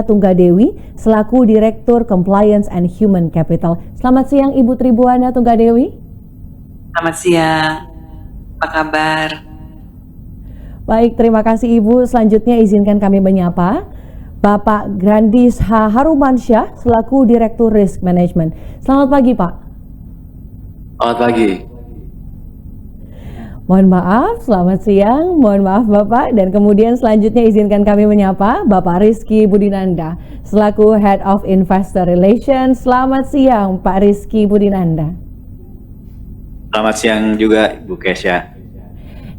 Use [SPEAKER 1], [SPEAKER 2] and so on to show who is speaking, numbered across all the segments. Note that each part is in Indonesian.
[SPEAKER 1] Tunggadewi selaku Direktur Compliance and Human Capital. Selamat siang Ibu Tribuana Tunggadewi.
[SPEAKER 2] Selamat siang, apa kabar?
[SPEAKER 1] Baik, terima kasih Ibu. Selanjutnya izinkan kami menyapa Bapak Grandis H. Harumansyah selaku Direktur Risk Management. Selamat pagi Pak.
[SPEAKER 3] Selamat pagi.
[SPEAKER 1] Mohon maaf, selamat siang. Mohon maaf Bapak. Dan kemudian selanjutnya izinkan kami menyapa Bapak Rizky Budinanda selaku Head of Investor Relations. Selamat siang Pak Rizky Budinanda.
[SPEAKER 3] Selamat siang juga Ibu Kesha.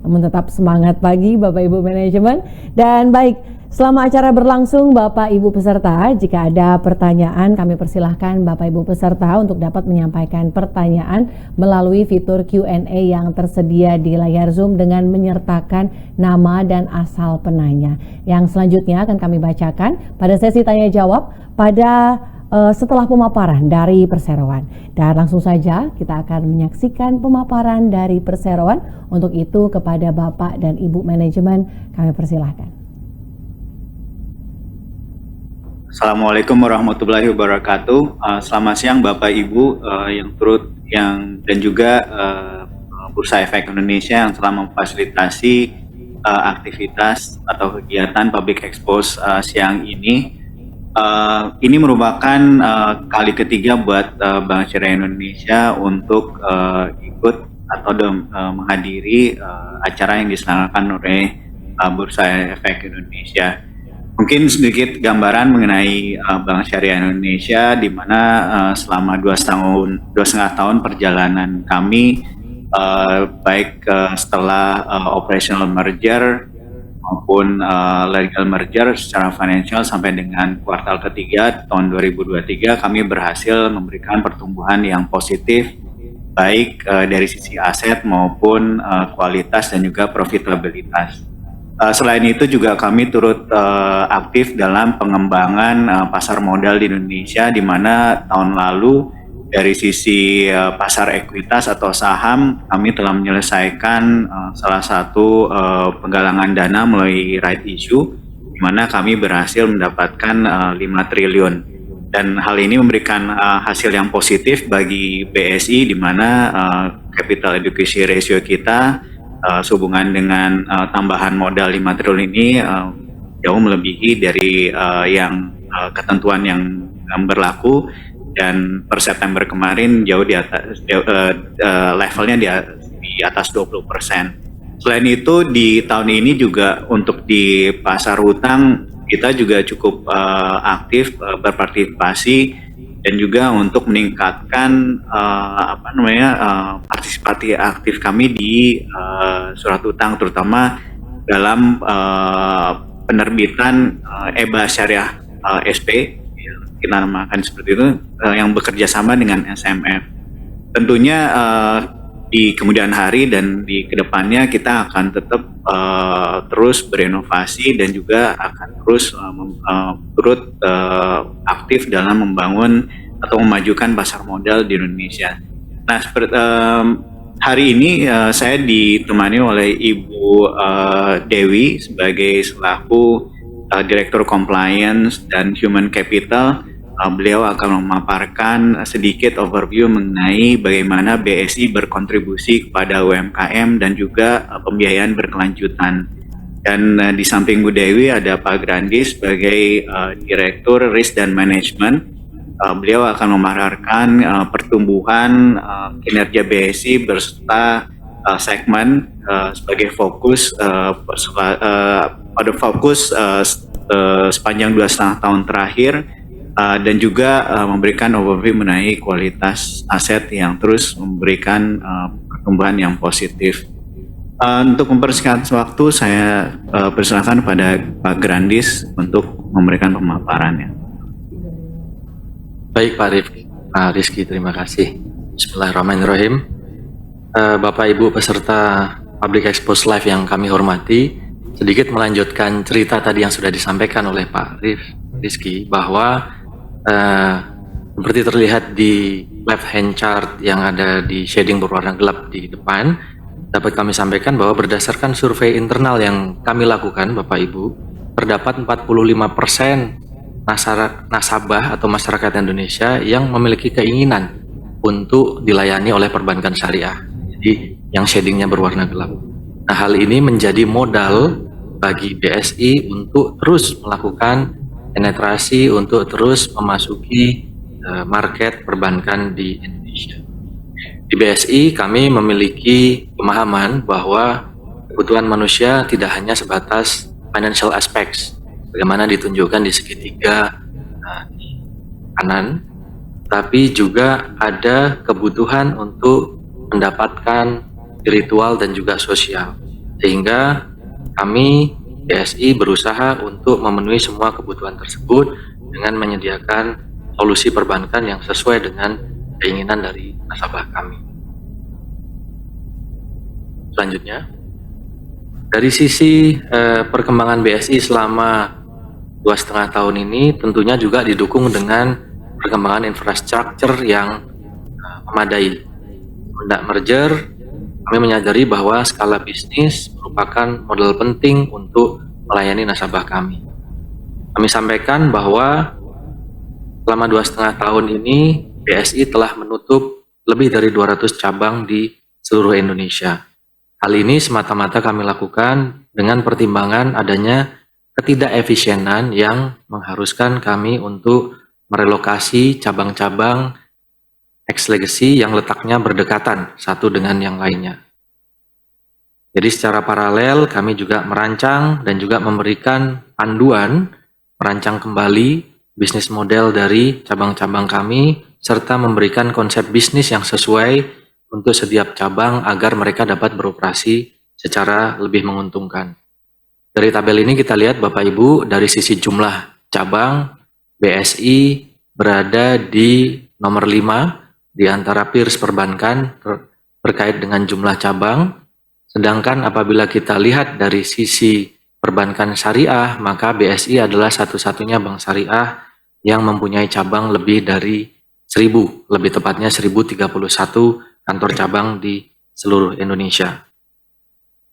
[SPEAKER 1] Namun tetap semangat pagi Bapak Ibu manajemen. Dan baik, selama acara berlangsung Bapak Ibu peserta, jika ada pertanyaan kami persilahkan Bapak Ibu peserta untuk dapat menyampaikan pertanyaan melalui fitur Q&A yang tersedia di layar Zoom dengan menyertakan nama dan asal penanya. Yang selanjutnya akan kami bacakan pada sesi tanya jawab pada setelah pemaparan dari perseroan. Dan langsung saja kita akan menyaksikan pemaparan dari perseroan. Untuk itu kepada Bapak dan Ibu manajemen kami persilahkan.
[SPEAKER 3] Assalamualaikum warahmatullahi wabarakatuh. Selamat siang Bapak Ibu dan juga Bursa Efek Indonesia yang telah memfasilitasi aktivitas atau kegiatan Public Expose siang ini. Ini merupakan kali ketiga buat Bank Syariah Indonesia untuk ikut atau menghadiri acara yang diselenggarakan oleh Bursa Efek Indonesia. Mungkin sedikit gambaran mengenai Bank Syariah Indonesia, di mana selama 2,5 tahun perjalanan kami, baik setelah operational merger maupun legal merger secara financial sampai dengan kuartal ketiga tahun 2023, kami berhasil memberikan pertumbuhan yang positif, baik dari sisi aset maupun kualitas dan juga profitabilitas. Selain itu juga kami turut aktif dalam pengembangan pasar modal di Indonesia, di mana tahun lalu dari sisi pasar ekuitas atau saham kami telah menyelesaikan salah satu penggalangan dana melalui right issue, di mana kami berhasil mendapatkan 5 triliun. Dan hal ini memberikan hasil yang positif bagi BSI, di mana capital adequacy ratio kita sehubungan dengan tambahan modal 5 triliun ini jauh melebihi dari yang ketentuan yang berlaku, dan per September kemarin jauh di atas levelnya di atas 20%. Selain itu di tahun ini juga untuk di pasar hutang kita juga cukup aktif berpartisipasi, dan juga untuk meningkatkan partisipasi aktif kami di surat utang, terutama dalam penerbitan EBA Syariah SP, kita namakan seperti itu, yang bekerja sama dengan SMF. Tentunya di kemudian hari dan di kedepannya kita akan tetap terus berinovasi dan juga akan terus turut aktif dalam membangun atau memajukan pasar modal di Indonesia. Nah, hari ini saya ditemani oleh Ibu Dewi sebagai selaku Direktur Compliance dan Human Capital. Beliau akan memaparkan sedikit overview mengenai bagaimana BSI berkontribusi kepada UMKM dan juga pembiayaan berkelanjutan. Dan di samping Bu Dewi ada Pak Grandis sebagai Direktur Risk dan Management. Beliau akan memaparkan pertumbuhan kinerja BSI berserta segmen sebagai fokus pada fokus sepanjang 2,5 tahun terakhir, dan juga memberikan overview mengenai kualitas aset yang terus memberikan pertumbuhan yang positif. Untuk mempersingkat waktu, saya persilakan pada Pak Grandis untuk memberikan pemaparannya.
[SPEAKER 4] Baik Pak Rizky, terima kasih. Bismillahirrahmanirrahim. Bapak Ibu peserta Public Expose Live yang kami hormati, sedikit melanjutkan cerita tadi yang sudah disampaikan oleh Pak Rizky, bahwa seperti terlihat di left hand chart yang ada di shading berwarna gelap di depan, dapat kami sampaikan bahwa berdasarkan survei internal yang kami lakukan Bapak Ibu, terdapat 45% nasabah atau masyarakat Indonesia yang memiliki keinginan untuk dilayani oleh perbankan syariah. Jadi yang shadingnya berwarna gelap. Nah, hal ini menjadi modal bagi BSI untuk terus melakukan penetrasi, untuk terus memasuki market perbankan di Indonesia. Di BSI kami memiliki pemahaman bahwa kebutuhan manusia tidak hanya sebatas financial aspects, bagaimana ditunjukkan di segitiga kanan, tapi juga ada kebutuhan untuk mendapatkan spiritual dan juga sosial. Sehingga kami BSI berusaha untuk memenuhi semua kebutuhan tersebut dengan menyediakan solusi perbankan yang sesuai dengan keinginan dari nasabah kami. Selanjutnya, dari sisi perkembangan BSI selama 2,5 tahun ini tentunya juga didukung dengan perkembangan infrastruktur yang memadai. Semenjak merger, kami menyadari bahwa skala bisnis merupakan modal penting untuk melayani nasabah kami. Kami sampaikan bahwa selama 2,5 tahun ini BSI telah menutup lebih dari 200 cabang di seluruh Indonesia. Hal ini semata-mata kami lakukan dengan pertimbangan adanya ketidakefisienan yang mengharuskan kami untuk merelokasi cabang-cabang ex-legacy yang letaknya berdekatan satu dengan yang lainnya. Jadi secara paralel kami juga merancang dan juga memberikan panduan merancang kembali bisnis model dari cabang-cabang kami serta memberikan konsep bisnis yang sesuai untuk setiap cabang agar mereka dapat beroperasi secara lebih menguntungkan. Dari tabel ini kita lihat Bapak Ibu, dari sisi jumlah cabang, BSI berada di nomor 5 di antara peers perbankan terkait dengan jumlah cabang. Sedangkan apabila kita lihat dari sisi perbankan syariah, maka BSI adalah satu-satunya bank syariah yang mempunyai cabang lebih dari 1.000, lebih tepatnya 1.031 kantor cabang di seluruh Indonesia.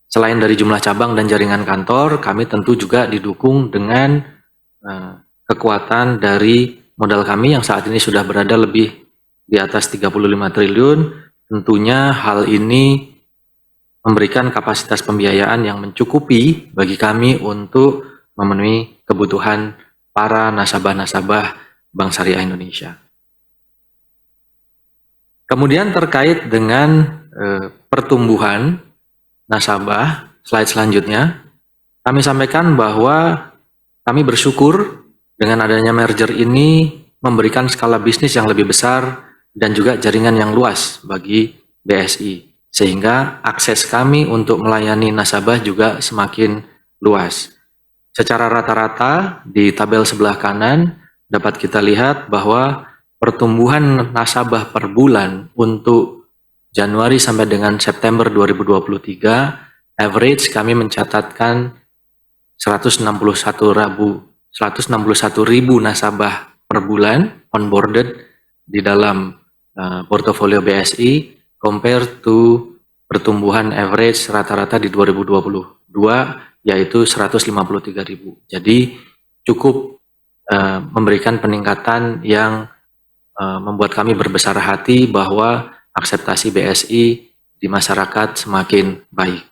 [SPEAKER 4] Selain dari jumlah cabang dan jaringan kantor, kami tentu juga didukung dengan kekuatan dari modal kami yang saat ini sudah berada lebih di atas 35 triliun. Tentunya hal ini memberikan kapasitas pembiayaan yang mencukupi bagi kami untuk memenuhi kebutuhan para nasabah-nasabah Bank Syariah Indonesia. Kemudian terkait dengan pertumbuhan nasabah, slide selanjutnya, kami sampaikan bahwa kami bersyukur dengan adanya merger ini memberikan skala bisnis yang lebih besar dan juga jaringan yang luas bagi BSI, sehingga akses kami untuk melayani nasabah juga semakin luas. Secara rata-rata di tabel sebelah kanan dapat kita lihat bahwa pertumbuhan nasabah per bulan untuk Januari sampai dengan September 2023 average kami mencatatkan 161.000 nasabah per bulan onboarded di dalam portofolio BSI compared to pertumbuhan average rata-rata di 2022 yaitu 153.000. Jadi cukup memberikan peningkatan yang membuat kami berbesar hati bahwa akseptasi BSI di masyarakat semakin baik.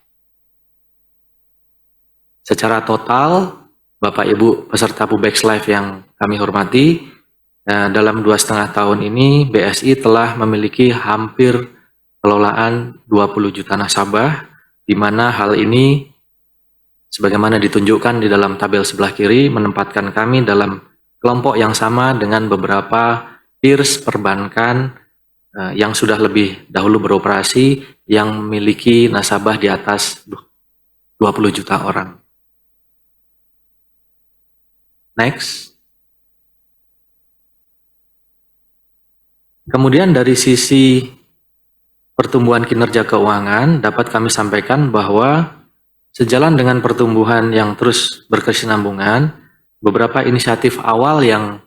[SPEAKER 4] Secara total, Bapak Ibu peserta Pubex Live yang kami hormati, dalam 2,5 tahun ini BSI telah memiliki hampir kelolaan 20 juta nasabah, di mana hal ini sebagaimana ditunjukkan di dalam tabel sebelah kiri menempatkan kami dalam kelompok yang sama dengan beberapa peers perbankan yang sudah lebih dahulu beroperasi yang memiliki nasabah di atas 20 juta orang. Next. Kemudian dari sisi pertumbuhan kinerja keuangan dapat kami sampaikan bahwa sejalan dengan pertumbuhan yang terus berkesinambungan, beberapa inisiatif awal yang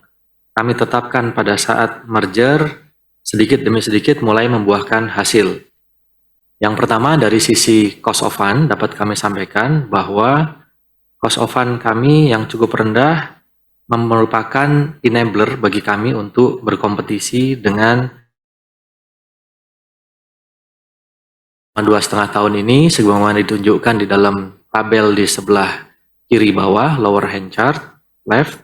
[SPEAKER 4] kami tetapkan pada saat merger sedikit demi sedikit mulai membuahkan hasil. Yang pertama dari sisi cost of fund dapat kami sampaikan bahwa cost of fund kami yang cukup rendah merupakan enabler bagi kami untuk berkompetisi dengan 2,5 tahun ini, sebagaimana ditunjukkan di dalam tabel di sebelah kiri bawah, lower hand chart, left,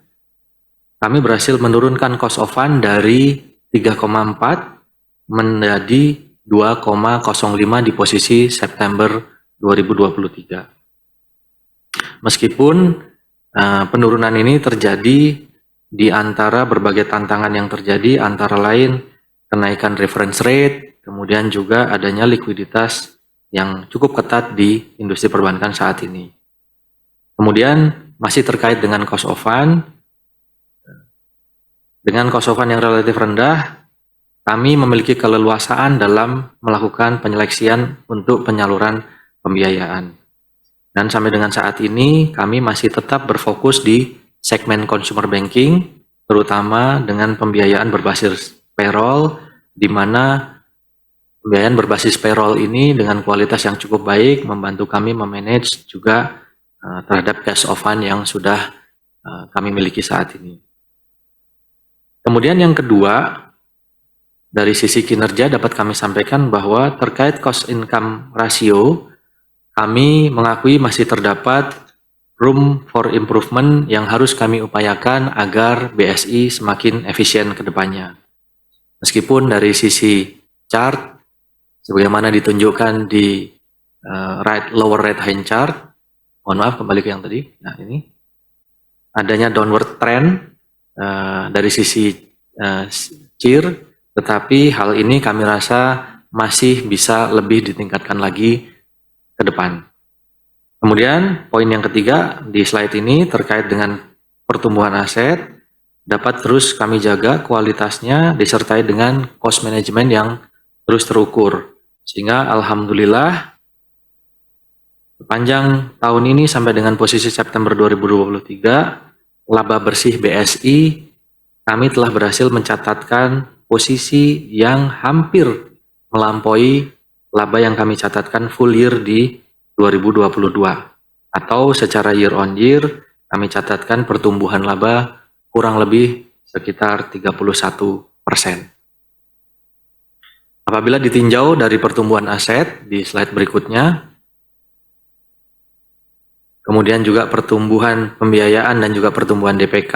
[SPEAKER 4] kami berhasil menurunkan cost of fund dari 3,4 menjadi 2,05 di posisi September 2023. Meskipun penurunan ini terjadi di antara berbagai tantangan yang terjadi, antara lain kenaikan reference rate, kemudian juga adanya likuiditas yang cukup ketat di industri perbankan saat ini. Kemudian masih terkait dengan cost of fund, dengan cost of fund yang relatif rendah, kami memiliki keleluasaan dalam melakukan penyeleksian untuk penyaluran pembiayaan. Dan sampai dengan saat ini, kami masih tetap berfokus di segmen consumer banking, terutama dengan pembiayaan berbasis payroll, di mana pembiayaan berbasis payroll ini dengan kualitas yang cukup baik, membantu kami memanage juga terhadap cash of fund yang sudah kami miliki saat ini. Kemudian yang kedua, dari sisi kinerja dapat kami sampaikan bahwa terkait cost income ratio, kami mengakui masih terdapat room for improvement yang harus kami upayakan agar BSI semakin efisien ke depannya. Meskipun dari sisi chart, sebagaimana ditunjukkan di lower right hand chart, mohon maaf kembali ke yang tadi, nah ini, adanya downward trend dari sisi CIR, tetapi hal ini kami rasa masih bisa lebih ditingkatkan lagi ke depan. Kemudian poin yang ketiga di slide ini terkait dengan pertumbuhan aset, dapat terus kami jaga kualitasnya disertai dengan cost management yang terus terukur. Sehingga alhamdulillah sepanjang tahun ini sampai dengan posisi September 2023, laba bersih BSI kami telah berhasil mencatatkan posisi yang hampir melampaui laba yang kami catatkan full year di 2022. Atau secara year on year, kami catatkan pertumbuhan laba kurang lebih sekitar 31%. Apabila ditinjau dari pertumbuhan aset di slide berikutnya, kemudian juga pertumbuhan pembiayaan dan juga pertumbuhan DPK,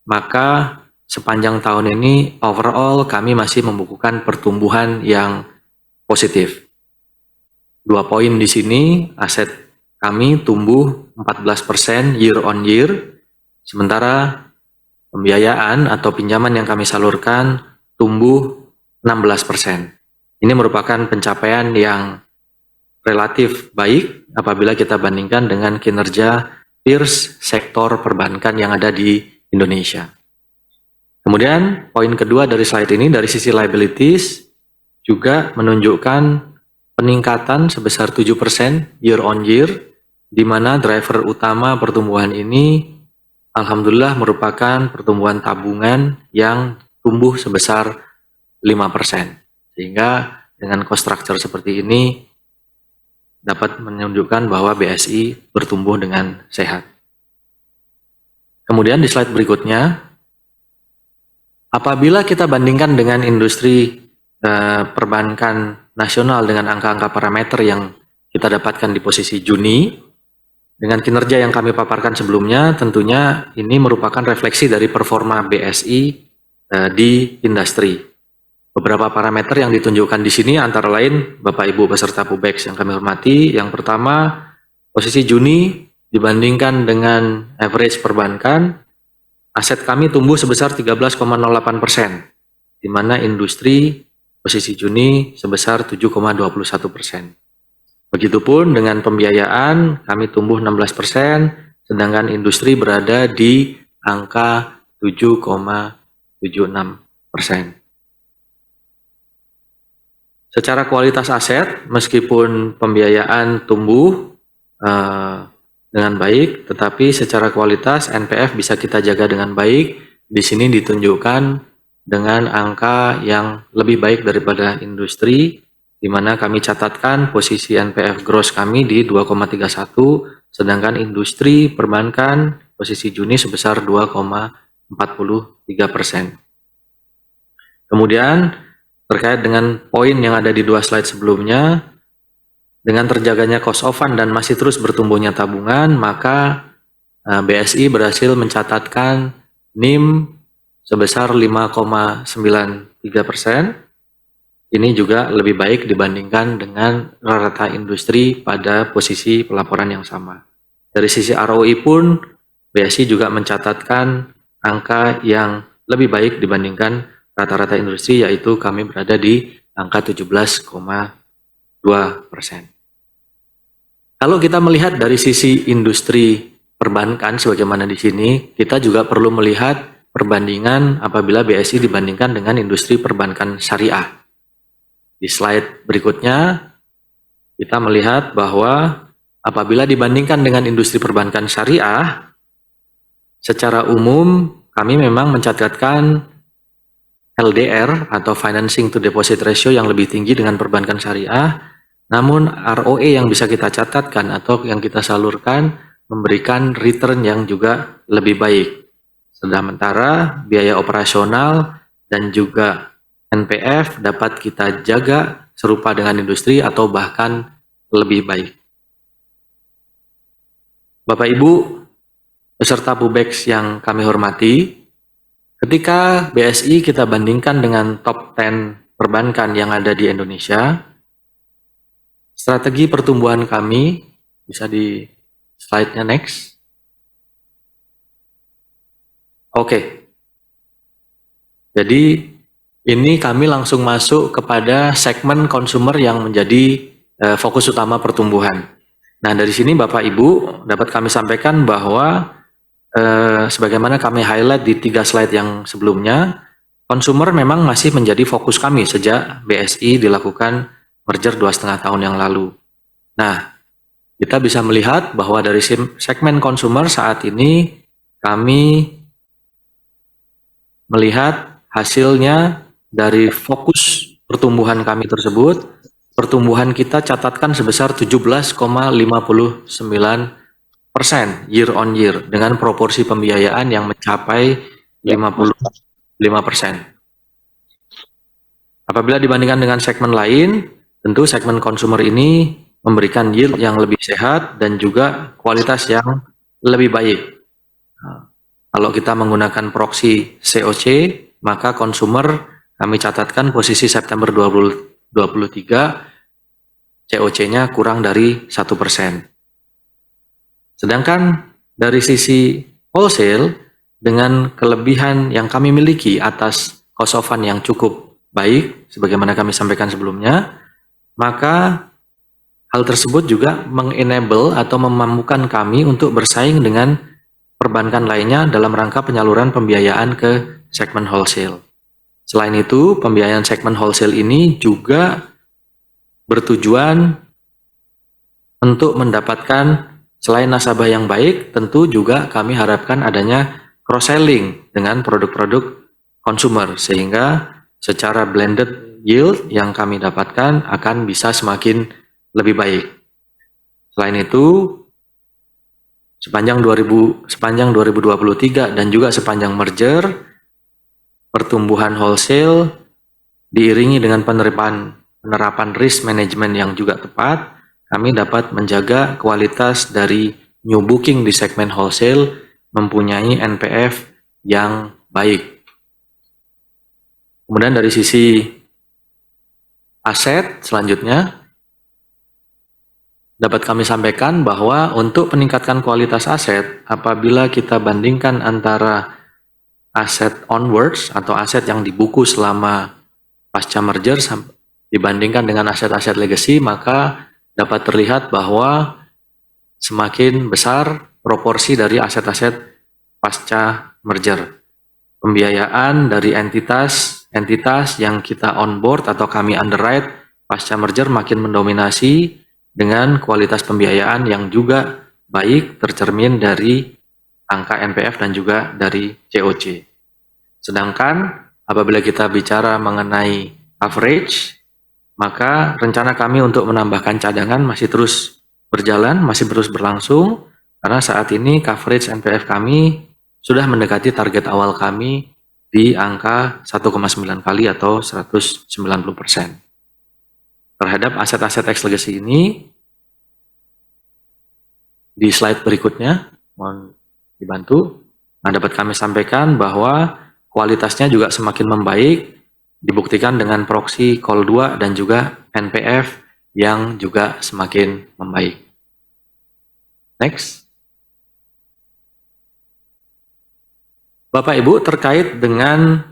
[SPEAKER 4] maka sepanjang tahun ini overall kami masih membukukan pertumbuhan yang positif. 2 poin di sini, aset kami tumbuh 14% year on year, sementara pembiayaan atau pinjaman yang kami salurkan tumbuh 16%. Ini merupakan pencapaian yang relatif baik apabila kita bandingkan dengan kinerja peers sektor perbankan yang ada di Indonesia. Kemudian poin kedua dari slide ini dari sisi liabilities juga menunjukkan peningkatan sebesar 7% year on year, di mana driver utama pertumbuhan ini alhamdulillah merupakan pertumbuhan tabungan yang tumbuh sebesar 5%. Sehingga dengan cost structure seperti ini dapat menunjukkan bahwa BSI bertumbuh dengan sehat. Kemudian di slide berikutnya, apabila kita bandingkan dengan industri perbankan nasional dengan angka-angka parameter yang kita dapatkan di posisi Juni, dengan kinerja yang kami paparkan sebelumnya, tentunya ini merupakan refleksi dari performa BSI di industri. Beberapa parameter yang ditunjukkan di sini antara lain Bapak Ibu peserta Pubex yang kami hormati. Yang pertama, posisi Juni dibandingkan dengan average perbankan, aset kami tumbuh sebesar 13,08%, di mana industri posisi Juni sebesar 7,21%. Begitupun dengan pembiayaan kami tumbuh 16%, sedangkan industri berada di angka 7,76%. Secara kualitas aset, meskipun pembiayaan tumbuh dengan baik, tetapi secara kualitas NPF bisa kita jaga dengan baik. Di sini ditunjukkan dengan angka yang lebih baik daripada industri, di mana kami catatkan posisi NPF gross kami di 2,31, sedangkan industri perbankan posisi Juni sebesar 2,43%. Kemudian terkait dengan poin yang ada di 2 slide sebelumnya, dengan terjaganya cost of fund dan masih terus bertumbuhnya tabungan, maka BSI berhasil mencatatkan NIM sebesar 5,93%. Ini juga lebih baik dibandingkan dengan rata industri pada posisi pelaporan yang sama. Dari sisi ROI pun, BSI juga mencatatkan angka yang lebih baik dibandingkan rata-rata industri, yaitu kami berada di angka 17,2%. Kalau kita melihat dari sisi industri perbankan sebagaimana di sini, kita juga perlu melihat perbandingan apabila BSI dibandingkan dengan industri perbankan syariah. Di slide berikutnya, kita melihat bahwa apabila dibandingkan dengan industri perbankan syariah, secara umum kami memang mencatatkan LDR atau Financing to Deposit Ratio yang lebih tinggi dengan perbankan syariah, namun ROE yang bisa kita catatkan atau yang kita salurkan memberikan return yang juga lebih baik. Sementara biaya operasional dan juga NPF dapat kita jaga serupa dengan industri atau bahkan lebih baik. Bapak Ibu, peserta Pubex yang kami hormati, ketika BSI kita bandingkan dengan top 10 perbankan yang ada di Indonesia, strategi pertumbuhan kami, bisa di slide-nya next. Oke. Jadi ini kami langsung masuk kepada segmen konsumer yang menjadi fokus utama pertumbuhan. Nah, dari sini Bapak Ibu dapat kami sampaikan bahwa sebagaimana kami highlight di 3 slide yang sebelumnya, konsumer memang masih menjadi fokus kami sejak BSI dilakukan merger 2,5 tahun yang lalu. Nah, kita bisa melihat bahwa dari segmen konsumer saat ini kami melihat hasilnya dari fokus pertumbuhan kami tersebut, pertumbuhan kita catatkan sebesar 17,59% year on year dengan proporsi pembiayaan yang mencapai 55%. Apabila dibandingkan dengan segmen lain, tentu segmen consumer ini memberikan yield yang lebih sehat dan juga kualitas yang lebih baik. Kalau kita menggunakan proxy COC, maka consumer kami catatkan posisi September 2023 COC-nya kurang dari 1%. Sedangkan dari sisi wholesale, dengan kelebihan yang kami miliki atas cost of fund yang cukup baik, sebagaimana kami sampaikan sebelumnya, maka hal tersebut juga mengenable atau memampukan kami untuk bersaing dengan perbankan lainnya dalam rangka penyaluran pembiayaan ke segmen wholesale. Selain itu, pembiayaan segmen wholesale ini juga bertujuan untuk mendapatkan selain nasabah yang baik, tentu juga kami harapkan adanya cross-selling dengan produk-produk consumer, sehingga secara blended yield yang kami dapatkan akan bisa semakin lebih baik. Selain itu, sepanjang 2023 dan juga sepanjang merger, pertumbuhan wholesale diiringi dengan penerapan risk management yang juga tepat, kami dapat menjaga kualitas dari new booking di segmen wholesale mempunyai NPF yang baik. Kemudian dari sisi aset selanjutnya, dapat kami sampaikan bahwa untuk meningkatkan kualitas aset, apabila kita bandingkan antara aset onwards atau aset yang dibuku selama pasca merger dibandingkan dengan aset-aset legacy, maka dapat terlihat bahwa semakin besar proporsi dari aset-aset pasca merger. Pembiayaan dari entitas yang kita onboard atau kami underwrite pasca merger makin mendominasi dengan kualitas pembiayaan yang juga baik tercermin dari angka NPF dan juga dari COC. Sedangkan apabila kita bicara mengenai average, maka rencana kami untuk menambahkan cadangan masih terus berjalan, masih terus berlangsung, Karena saat ini coverage NPF kami sudah mendekati target awal kami di angka 1,9 kali atau 190%. Terhadap aset-aset ex legacy ini, di slide berikutnya, mohon dibantu. Nah, dapat kami sampaikan bahwa kualitasnya juga semakin membaik, dibuktikan dengan proxy call 2 dan juga NPF yang juga semakin membaik. Next. Bapak Ibu, terkait dengan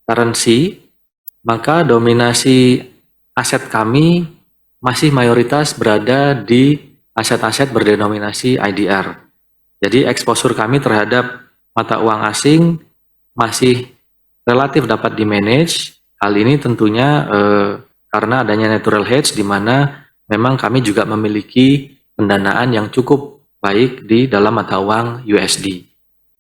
[SPEAKER 4] currency, maka dominasi aset kami masih mayoritas berada di aset-aset berdenominasi IDR. Jadi exposure kami terhadap mata uang asing masih relatif dapat di-manage. Hal ini tentunya karena adanya natural hedge di mana memang kami juga memiliki pendanaan yang cukup baik di dalam mata uang USD.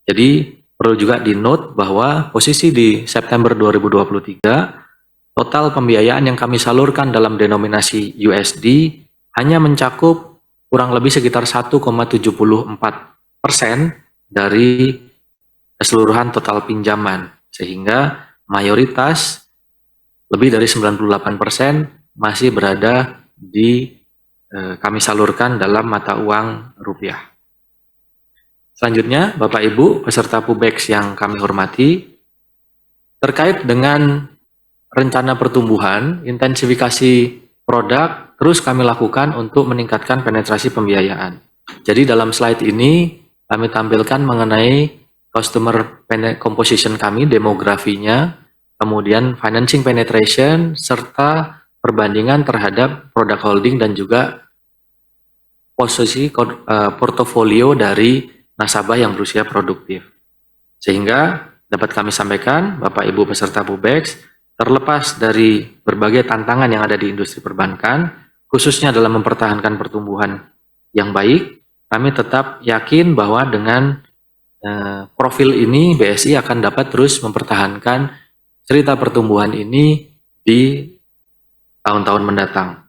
[SPEAKER 4] Jadi perlu juga di-note bahwa posisi di September 2023, total pembiayaan yang kami salurkan dalam denominasi USD hanya mencakup kurang lebih sekitar 1,74% dari keseluruhan total pinjaman, sehingga mayoritas lebih dari 98% masih berada di kami salurkan dalam mata uang rupiah. Selanjutnya, Bapak Ibu peserta PUBEX yang kami hormati, terkait dengan rencana pertumbuhan, intensifikasi produk terus kami lakukan untuk meningkatkan penetrasi pembiayaan. Jadi dalam slide ini kami tampilkan mengenai customer composition kami, demografinya, kemudian financing penetration, serta perbandingan terhadap produk holding dan juga posisi portofolio dari nasabah yang berusia produktif. Sehingga dapat kami sampaikan, Bapak Ibu peserta PUBEX, terlepas dari berbagai tantangan yang ada di industri perbankan, khususnya dalam mempertahankan pertumbuhan yang baik, kami tetap yakin bahwa dengan profil ini BSI akan dapat terus mempertahankan cerita pertumbuhan ini di tahun-tahun mendatang.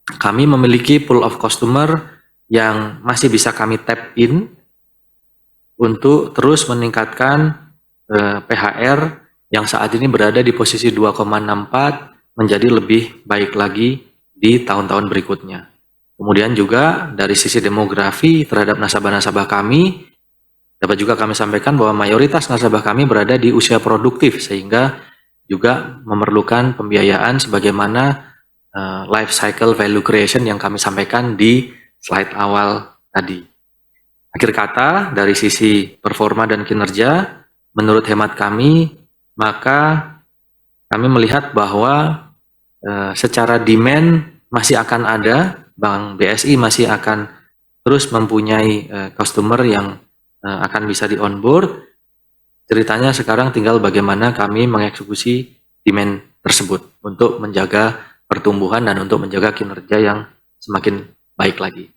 [SPEAKER 4] Kami memiliki pool of customer yang masih bisa kami tap in untuk terus meningkatkan PHR yang saat ini berada di posisi 2,64 menjadi lebih baik lagi di tahun-tahun berikutnya. Kemudian juga dari sisi demografi terhadap nasabah-nasabah kami, dapat juga kami sampaikan bahwa mayoritas nasabah kami berada di usia produktif, sehingga juga memerlukan pembiayaan sebagaimana life cycle value creation yang kami sampaikan di slide awal tadi. Akhir kata, dari sisi performa dan kinerja, menurut hemat kami, maka kami melihat bahwa secara demand masih akan ada, Bank BSI masih akan terus mempunyai customer yang akan bisa di-onboard. Ceritanya sekarang tinggal bagaimana kami mengeksekusi demand tersebut untuk menjaga pertumbuhan dan untuk menjaga kinerja yang semakin baik lagi.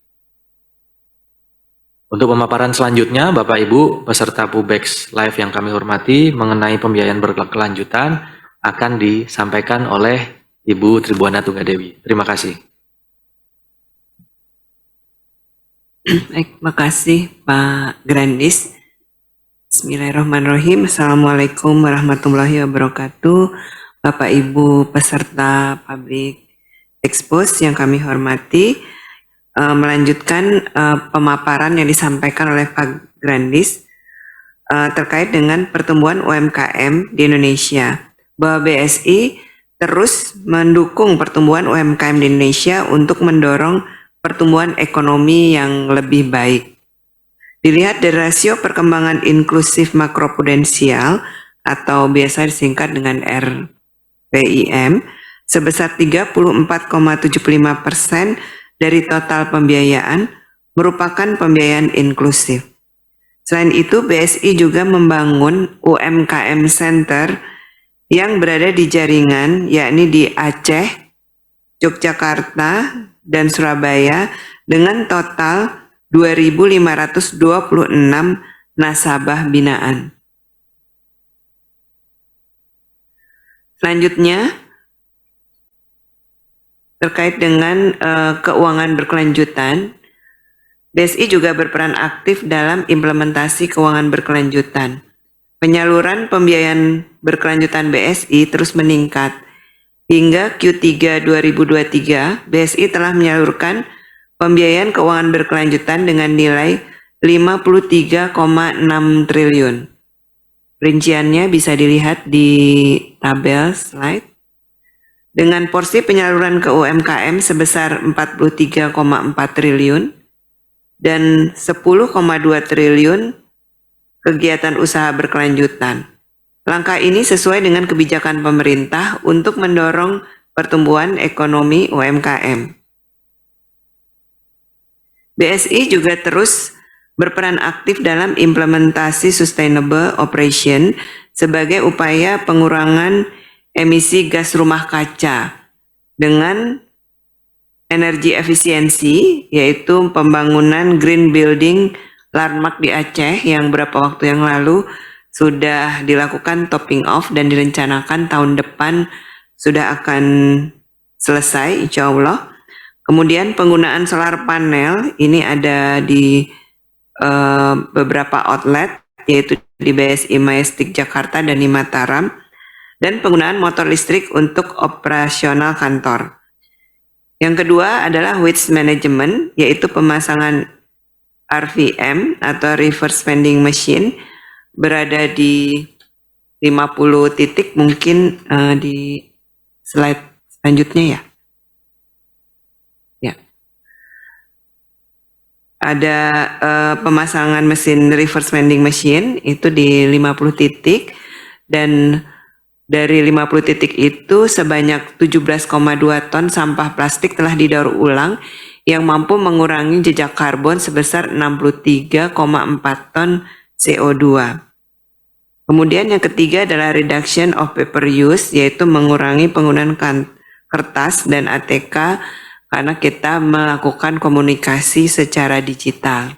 [SPEAKER 4] Untuk pemaparan selanjutnya, Bapak Ibu peserta PUBEX Live yang kami hormati mengenai pembiayaan berkelanjutan akan disampaikan oleh Ibu Tribuana Tunggadewi. Terima kasih.
[SPEAKER 2] Baik, makasih Pak Grandis. Bismillahirrahmanirrahim. Assalamualaikum warahmatullahi wabarakatuh. Bapak Ibu peserta Public Expose yang kami hormati, melanjutkan pemaparan yang disampaikan oleh Pak Grandis terkait dengan pertumbuhan UMKM di Indonesia, bahwa BSI terus mendukung pertumbuhan UMKM di Indonesia untuk mendorong pertumbuhan ekonomi yang lebih baik. Dilihat dari rasio perkembangan inklusif makroprudensial atau biasa disingkat dengan RPIM sebesar 34,75% dari total pembiayaan merupakan pembiayaan inklusif. Selain itu, BSI juga membangun UMKM Center yang berada di jaringan, yakni di Aceh, Yogyakarta, dan Surabaya dengan total 2.526 nasabah binaan. Selanjutnya, terkait dengan keuangan berkelanjutan, BSI juga berperan aktif dalam implementasi keuangan berkelanjutan. Penyaluran pembiayaan berkelanjutan BSI terus meningkat. Hingga Q3 2023, BSI telah menyalurkan pembiayaan keuangan berkelanjutan dengan nilai 53,6 triliun. Rinciannya bisa dilihat di tabel slide. Dengan porsi penyaluran ke UMKM sebesar 43,4 triliun dan 10,2 triliun kegiatan usaha berkelanjutan. Langkah ini sesuai dengan kebijakan pemerintah untuk mendorong pertumbuhan ekonomi UMKM. BSI juga terus berperan aktif dalam implementasi sustainable operation sebagai upaya pengurangan emisi gas rumah kaca dengan energi efisiensi, yaitu pembangunan green building landmark di Aceh yang beberapa waktu yang lalu sudah dilakukan topping off dan direncanakan tahun depan sudah akan selesai insya Allah. Kemudian penggunaan solar panel ini ada di beberapa outlet, yaitu di BSI Majestic Jakarta dan di Mataram, dan penggunaan motor listrik untuk operasional kantor. Yang kedua adalah waste management, yaitu pemasangan RVM atau reverse vending machine berada di 50 titik, mungkin di slide selanjutnya ya. Ada pemasangan mesin reverse vending machine itu di 50 titik, dan dari 50 titik itu sebanyak 17,2 ton sampah plastik telah didaur ulang yang mampu mengurangi jejak karbon sebesar 63,4 ton CO2. Kemudian yang ketiga adalah reduction of paper use, yaitu mengurangi penggunaan kertas dan ATK karena kita melakukan komunikasi secara digital.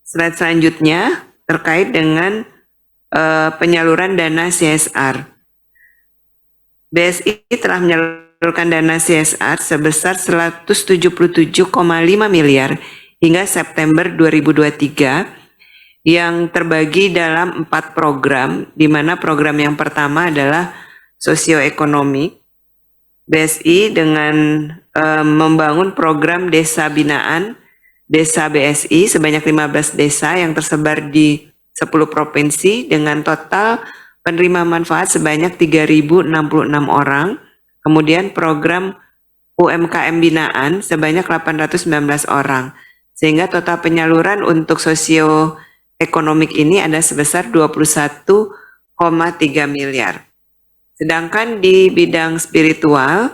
[SPEAKER 2] Slide selanjutnya terkait dengan penyaluran dana CSR. BSI telah menyalurkan dana CSR sebesar 177,5 miliar hingga September 2023 yang terbagi dalam 4 program, di mana program yang pertama adalah sosioekonomi. BSI dengan membangun program desa binaan, desa BSI sebanyak 15 desa yang tersebar di 10 provinsi dengan total penerima manfaat sebanyak 3.066 orang. Kemudian program UMKM binaan sebanyak 819 orang. Sehingga total penyaluran untuk sosioekonomik ini ada sebesar 21,3 miliar. Sedangkan di bidang spiritual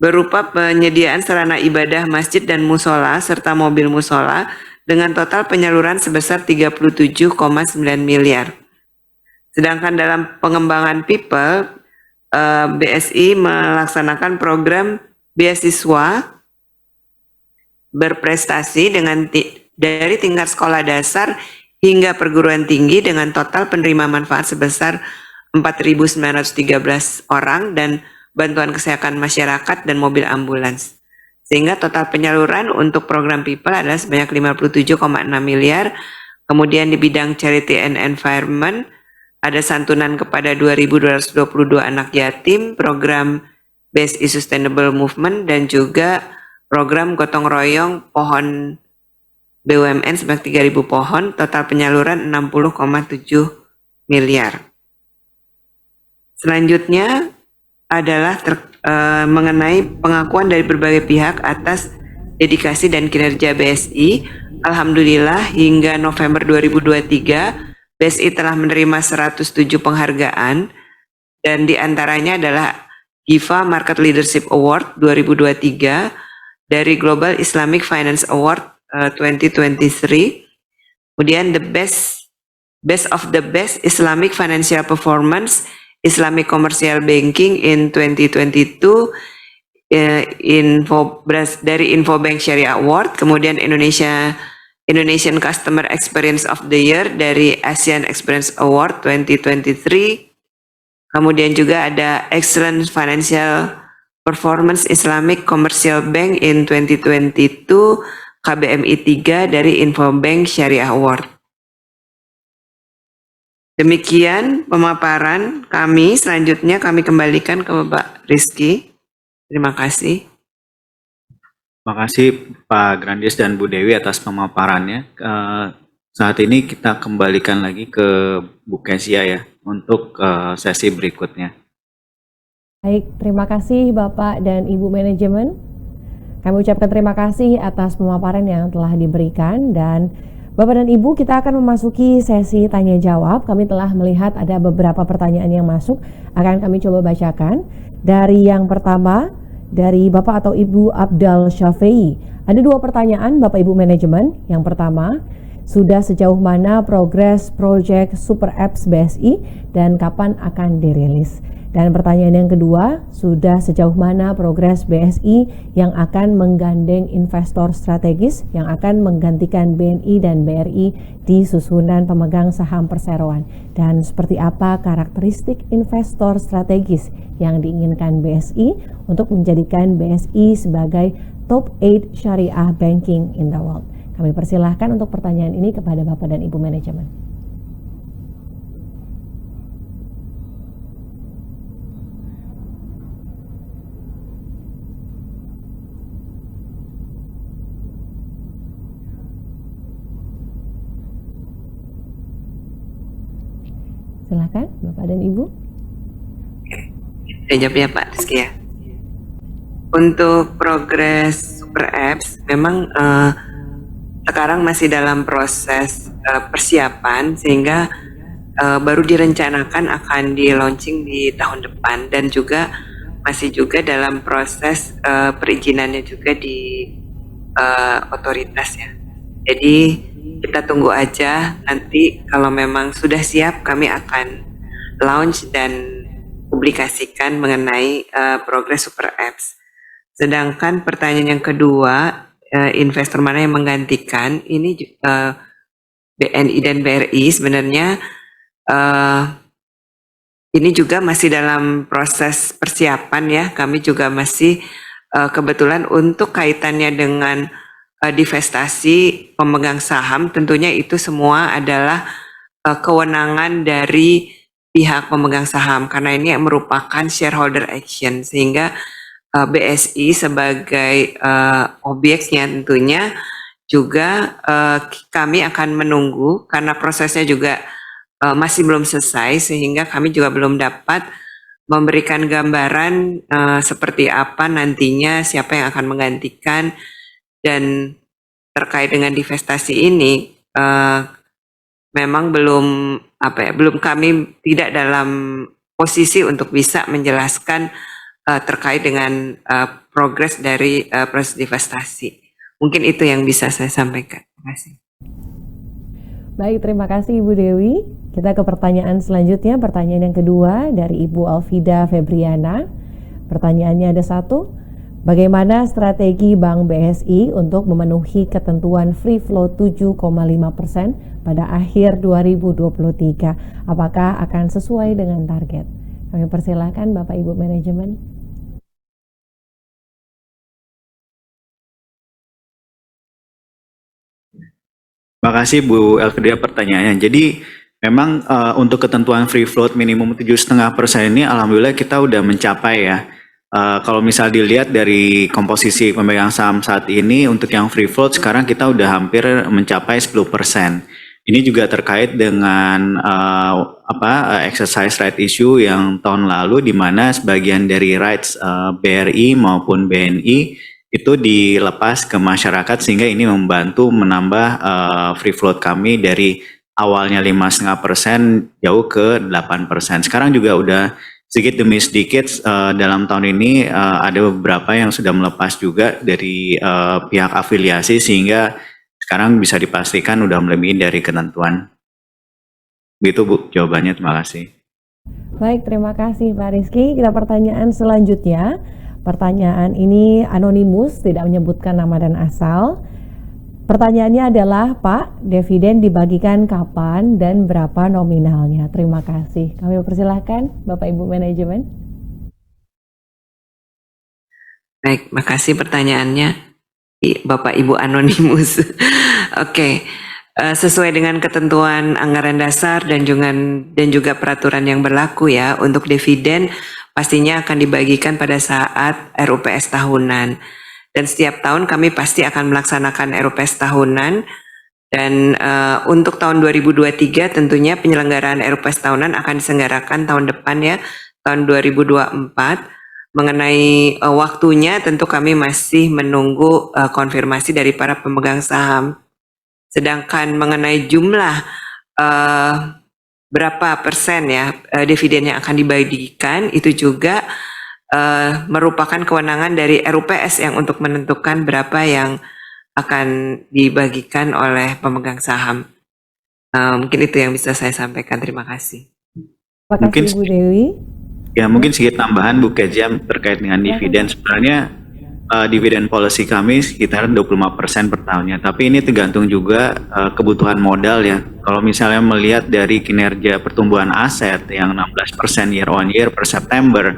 [SPEAKER 2] berupa penyediaan sarana ibadah masjid dan musola serta mobil musola dengan total penyaluran sebesar 37,9 miliar. Sedangkan dalam pengembangan people, BSI melaksanakan program beasiswa berprestasi dengan dari tingkat sekolah dasar hingga perguruan tinggi dengan total penerima manfaat sebesar 4.913 orang dan bantuan kesehatan masyarakat dan mobil ambulans. Sehingga total penyaluran untuk program people adalah sebanyak 57,6 miliar. Kemudian di bidang charity and environment ada santunan kepada 2.222 anak yatim, program BSI Sustainable Movement, dan juga program gotong royong pohon BUMN sebanyak 3.000 pohon, total penyaluran 60,7 miliar. Selanjutnya adalah mengenai pengakuan dari berbagai pihak atas dedikasi dan kinerja BSI. Alhamdulillah hingga November 2023 BSI telah menerima 107 penghargaan, dan diantaranya adalah GIFA Market Leadership Award 2023 dari Global Islamic Finance Award 2023, kemudian the best of the best Islamic Financial Performance Islamic Commercial Banking in 2022 dari Infobank Syariah Award, kemudian Indonesian Customer Experience of the Year dari Asian Experience Award 2023, kemudian juga ada Excellent Financial Performance Islamic Commercial Bank in 2022 KBMI 3 dari Infobank Syariah Award. Demikian pemaparan kami. Selanjutnya kami kembalikan ke Bapak Rizky. Terima kasih.
[SPEAKER 3] Terima kasih Pak Grandis dan Bu Dewi atas pemaparannya. Saat ini kita kembalikan lagi ke Bu Kezia ya untuk sesi berikutnya.
[SPEAKER 1] Baik, terima kasih Bapak dan Ibu Manajemen. Kami ucapkan terima kasih atas pemaparan yang telah diberikan, dan Bapak dan Ibu, kita akan memasuki sesi tanya jawab. Kami telah melihat ada beberapa pertanyaan yang masuk, akan kami coba bacakan. Dari yang pertama, dari Bapak atau Ibu Abdal Syafei. Ada 2 pertanyaan Bapak Ibu Manajemen. Yang pertama, sudah sejauh mana progres proyek Super Apps BSI dan kapan akan dirilis? Dan pertanyaan yang kedua, sudah sejauh mana progres BSI yang akan menggandeng investor strategis yang akan menggantikan BNI dan BRI di susunan pemegang saham perseroan? Dan seperti apa karakteristik investor strategis yang diinginkan BSI untuk menjadikan BSI sebagai top 8 syariah banking in the world? Kami persilahkan untuk pertanyaan ini kepada Bapak dan Ibu Manajemen. Silakan Bapak dan Ibu.
[SPEAKER 2] Saya jawab ya Pak Rizky ya. Untuk progres Super Apps memang sekarang masih dalam proses persiapan, sehingga baru direncanakan akan di launching di tahun depan, dan juga masih juga dalam proses perizinannya juga di otoritas ya. Jadi kita tunggu aja, nanti kalau memang sudah siap kami akan launch dan publikasikan mengenai progres Super Apps. Sedangkan pertanyaan yang kedua, investor mana yang menggantikan, ini BNI dan BRI sebenarnya ini juga masih dalam proses persiapan ya. Kami juga masih kebetulan untuk kaitannya dengan divestasi pemegang saham, tentunya itu semua adalah kewenangan dari pihak pemegang saham, karena ini merupakan shareholder action, sehingga BSI sebagai objeknya tentunya juga kami akan menunggu, karena prosesnya juga masih belum selesai, sehingga kami juga belum dapat memberikan gambaran seperti apa nantinya, siapa yang akan menggantikan. Dan terkait dengan divestasi ini memang belum kami tidak dalam posisi untuk bisa menjelaskan terkait dengan progres dari proses divestasi. Mungkin itu yang bisa saya sampaikan. Terima kasih.
[SPEAKER 1] Baik, terima kasih Ibu Dewi. Kita ke pertanyaan selanjutnya, pertanyaan yang kedua dari Ibu Alfida Febriana. Pertanyaannya ada 1. Bagaimana strategi Bank BSI untuk memenuhi ketentuan free float 7,5% pada akhir 2023? Apakah akan sesuai dengan target? Kami persilahkan Bapak Ibu Manajemen.
[SPEAKER 3] Terima kasih Bu Elfida pertanyaannya. Jadi memang untuk ketentuan free float minimum 7,5% ini alhamdulillah kita udah mencapai ya. Kalau misal dilihat dari komposisi pemegang saham saat ini, untuk yang free float sekarang kita udah hampir mencapai 10%. Ini juga terkait dengan exercise right issue yang tahun lalu, di mana sebagian dari rights BRI maupun BNI itu dilepas ke masyarakat, sehingga ini membantu menambah free float kami dari awalnya 5,5% jauh ke 8%. Sekarang juga udah sedikit demi sedikit dalam tahun ini ada beberapa yang sudah melepas juga dari pihak afiliasi, sehingga sekarang bisa dipastikan udah melebihi dari ketentuan. Begitu Bu jawabannya, terima kasih.
[SPEAKER 1] Baik, terima kasih Pak Rizky. Kita pertanyaan selanjutnya. Pertanyaan ini anonimus, tidak menyebutkan nama dan asal. Pertanyaannya adalah, Pak, dividen dibagikan kapan dan berapa nominalnya? Terima kasih. Kami persilahkan Bapak Ibu Manajemen.
[SPEAKER 2] Baik, makasih pertanyaannya, Bapak Ibu Anonimus. Oke, sesuai dengan ketentuan anggaran dasar dan juga peraturan yang berlaku ya, untuk dividen pastinya akan dibagikan pada saat RUPS tahunan. Dan setiap tahun kami pasti akan melaksanakan RUPS tahunan. Dan untuk tahun 2023 tentunya penyelenggaraan RUPS tahunan akan diselenggarakan tahun depan ya, tahun 2024. Mengenai waktunya tentu kami masih menunggu konfirmasi dari para pemegang saham. Sedangkan mengenai jumlah berapa persen ya dividen yang akan dibagikan itu juga merupakan kewenangan dari RUPS yang untuk menentukan berapa yang akan dibagikan oleh pemegang saham. Mungkin itu yang bisa saya sampaikan. Terima kasih.
[SPEAKER 1] Terima kasih Ibu Dewi.
[SPEAKER 3] Ya, mungkin sedikit tambahan Bu Kejam terkait dengan dividen. Sebenarnya dividen policy kami sekitar 25% per tahunnya, tapi ini tergantung juga kebutuhan modal ya. Kalau misalnya melihat dari kinerja pertumbuhan aset yang 16% year on year per September,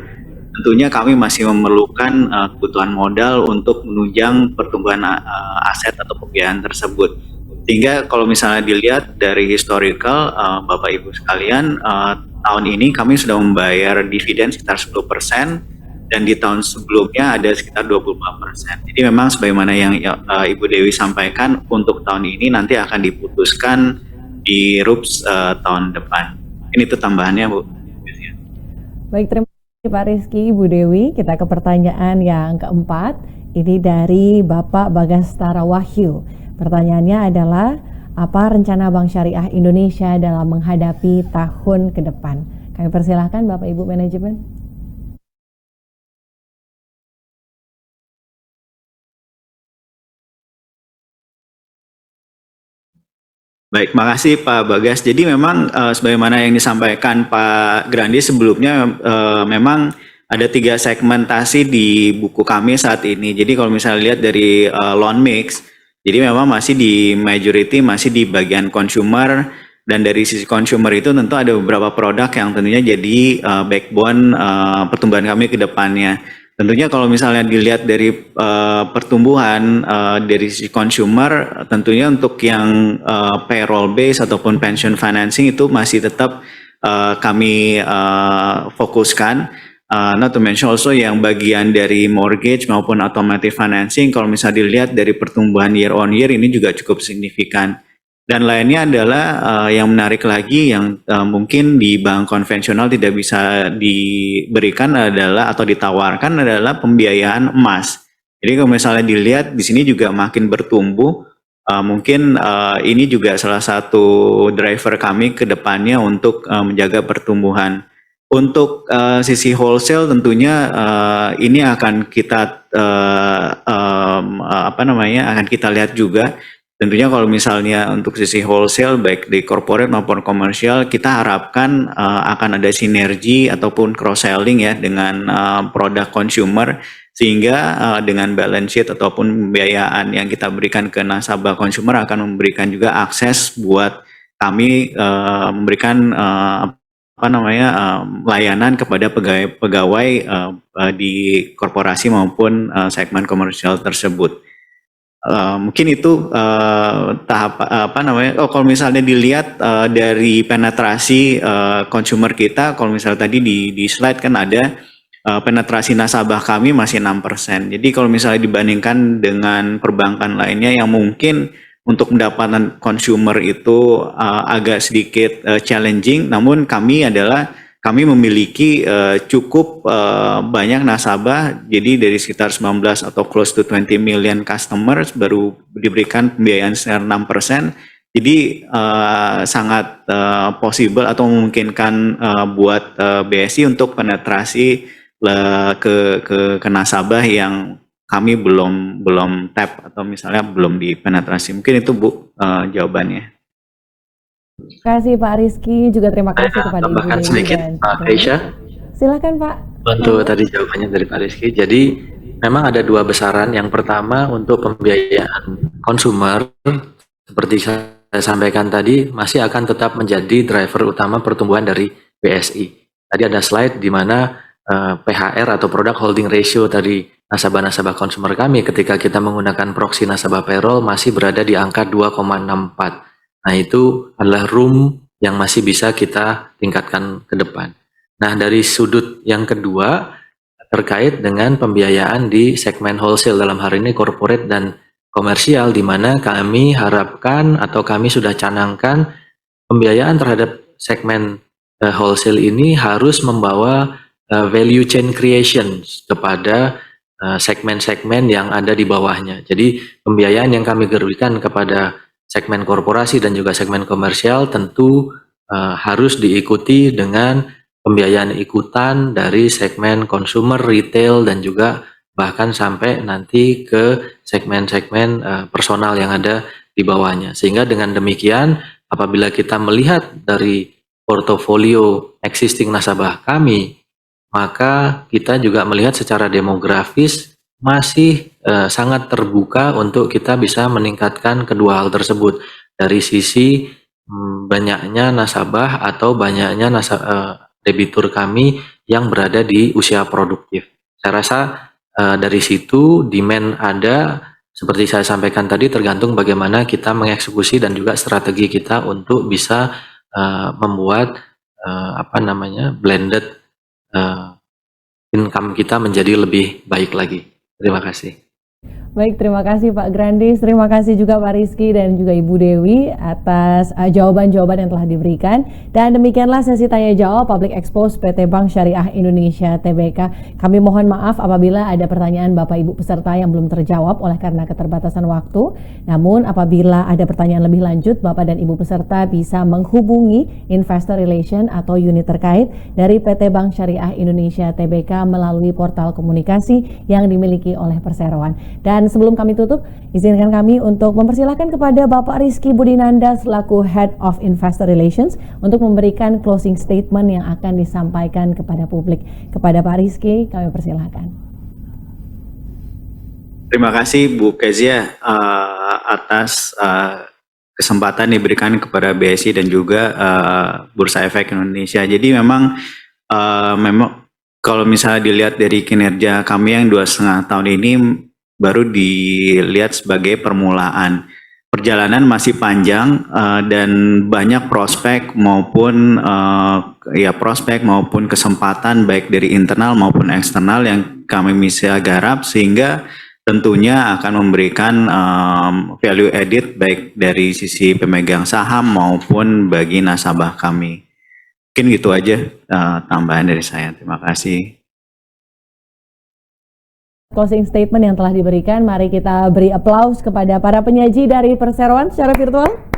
[SPEAKER 3] tentunya kami masih memerlukan kebutuhan modal untuk menunjang pertumbuhan aset atau pembiayaan tersebut. Sehingga kalau misalnya dilihat dari historical, Bapak Ibu sekalian, tahun ini kami sudah membayar dividen sekitar 10%, dan di tahun sebelumnya ada sekitar 25%. Jadi memang sebagaimana yang Ibu Dewi sampaikan, untuk tahun ini nanti akan diputuskan di RUPS tahun depan. Ini itu tambahannya, Bu.
[SPEAKER 1] Baik, terima kasih Pak Rizky, Ibu Dewi. Kita ke pertanyaan yang keempat. Ini dari Bapak Bagastara Wahyu. Pertanyaannya adalah, apa rencana Bank Syariah Indonesia dalam menghadapi tahun ke depan? Kami persilahkan Bapak Ibu manajemen.
[SPEAKER 3] Baik, makasih Pak Bagas. Jadi memang sebagaimana yang disampaikan Pak Grandi sebelumnya, memang ada 3 segmentasi di buku kami saat ini. Jadi kalau misalnya lihat dari loan mix, jadi memang masih di majority, masih di bagian consumer, dan dari sisi consumer itu tentu ada beberapa produk yang tentunya jadi backbone pertumbuhan kami ke depannya. Tentunya kalau misalnya dilihat dari pertumbuhan dari sisi consumer, tentunya untuk yang payroll base ataupun pension financing itu masih tetap kami fokuskan. Not to mention also yang bagian dari mortgage maupun automotive financing, kalau misalnya dilihat dari pertumbuhan year on year ini juga cukup signifikan. Dan lainnya adalah yang menarik lagi yang mungkin di bank konvensional tidak bisa diberikan adalah atau ditawarkan adalah pembiayaan emas. Jadi kalau misalnya dilihat di sini juga makin bertumbuh, mungkin ini juga salah satu driver kami ke depannya untuk menjaga pertumbuhan. Untuk sisi wholesale tentunya ini akan kita akan kita lihat juga. Tentunya kalau misalnya untuk sisi wholesale baik di corporate maupun komersial, kita harapkan akan ada sinergi ataupun cross selling ya dengan produk consumer, sehingga dengan balance sheet ataupun pembiayaan yang kita berikan ke nasabah consumer akan memberikan juga akses buat kami memberikan layanan kepada pegawai di korporasi maupun segmen komersial tersebut. Mungkin itu tahap kalau misalnya dilihat dari penetrasi consumer kita, kalau misalnya tadi di slide kan ada penetrasi nasabah kami masih 6%. Jadi kalau misalnya dibandingkan dengan perbankan lainnya yang mungkin untuk mendapatkan consumer itu agak sedikit challenging, namun kami memiliki cukup banyak nasabah, jadi dari sekitar 19 atau close to 20 million customers baru diberikan pembiayaan sekitar 6%. Jadi sangat possible atau memungkinkan buat BSI untuk penetrasi ke nasabah yang kami belum tap atau misalnya belum dipenetrasi. Mungkin itu Bu jawabannya.
[SPEAKER 1] Terima kasih Pak Rizky, juga terima kasih kepada Ibu Dewi
[SPEAKER 4] sedikit
[SPEAKER 1] dan
[SPEAKER 4] Pak Keisha.
[SPEAKER 1] Silakan Pak.
[SPEAKER 4] Untuk tadi jawabannya dari Pak Rizky. Jadi memang ada 2 besaran. Yang pertama untuk pembiayaan konsumer, seperti saya sampaikan tadi, masih akan tetap menjadi driver utama pertumbuhan dari BSI. Tadi ada slide di mana PHR atau product holding ratio tadi nasabah-nasabah konsumer kami ketika kita menggunakan proxy nasabah payroll masih berada di angka 2,64. Nah, itu adalah room yang masih bisa kita tingkatkan ke depan. Nah, dari sudut yang kedua, terkait dengan pembiayaan di segmen wholesale, dalam hal ini corporate dan komersial, di mana kami harapkan atau kami sudah canangkan pembiayaan terhadap segmen wholesale ini harus membawa value chain creation kepada segmen-segmen yang ada di bawahnya. Jadi pembiayaan yang kami berikan kepada segmen korporasi dan juga segmen komersial tentu harus diikuti dengan pembiayaan ikutan dari segmen consumer, retail, dan juga bahkan sampai nanti ke segmen-segmen personal yang ada di bawahnya. Sehingga dengan demikian, apabila kita melihat dari portofolio existing nasabah kami, maka kita juga melihat secara demografis masih sangat terbuka untuk kita bisa meningkatkan kedua hal tersebut dari sisi banyaknya nasabah atau banyaknya debitur kami yang berada di usia produktif. Saya rasa dari situ demand ada, seperti saya sampaikan tadi, tergantung bagaimana kita mengeksekusi dan juga strategi kita untuk bisa membuat blended income kita menjadi lebih baik lagi. Terima kasih.
[SPEAKER 1] Baik, terima kasih Pak Grandis, terima kasih juga Pak Rizky dan juga Ibu Dewi atas jawaban-jawaban yang telah diberikan. Dan demikianlah sesi tanya jawab Public Expose PT Bank Syariah Indonesia Tbk. Kami mohon maaf apabila ada pertanyaan Bapak Ibu peserta yang belum terjawab oleh karena keterbatasan waktu. Namun apabila ada pertanyaan lebih lanjut, Bapak dan Ibu peserta bisa menghubungi Investor Relation atau unit terkait dari PT Bank Syariah Indonesia Tbk melalui portal komunikasi yang dimiliki oleh Perseroan. Dan sebelum kami tutup, izinkan kami untuk mempersilahkan kepada Bapak Rizky Budinanda selaku Head of Investor Relations untuk memberikan closing statement yang akan disampaikan kepada publik. Kepada Pak Rizky, kami persilahkan.
[SPEAKER 3] Terima kasih Bu Kezia atas kesempatan diberikan kepada BSI dan juga Bursa Efek Indonesia. Jadi memang kalau misalnya dilihat dari kinerja kami yang 2,5 tahun ini baru dilihat sebagai permulaan. Perjalanan masih panjang dan banyak prospek maupun kesempatan baik dari internal maupun eksternal yang kami bisa garap, sehingga tentunya akan memberikan value added baik dari sisi pemegang saham maupun bagi nasabah kami. Mungkin gitu aja tambahan dari saya. Terima kasih.
[SPEAKER 1] Closing statement yang telah diberikan, mari kita beri aplaus kepada para penyaji dari Perseroan secara virtual.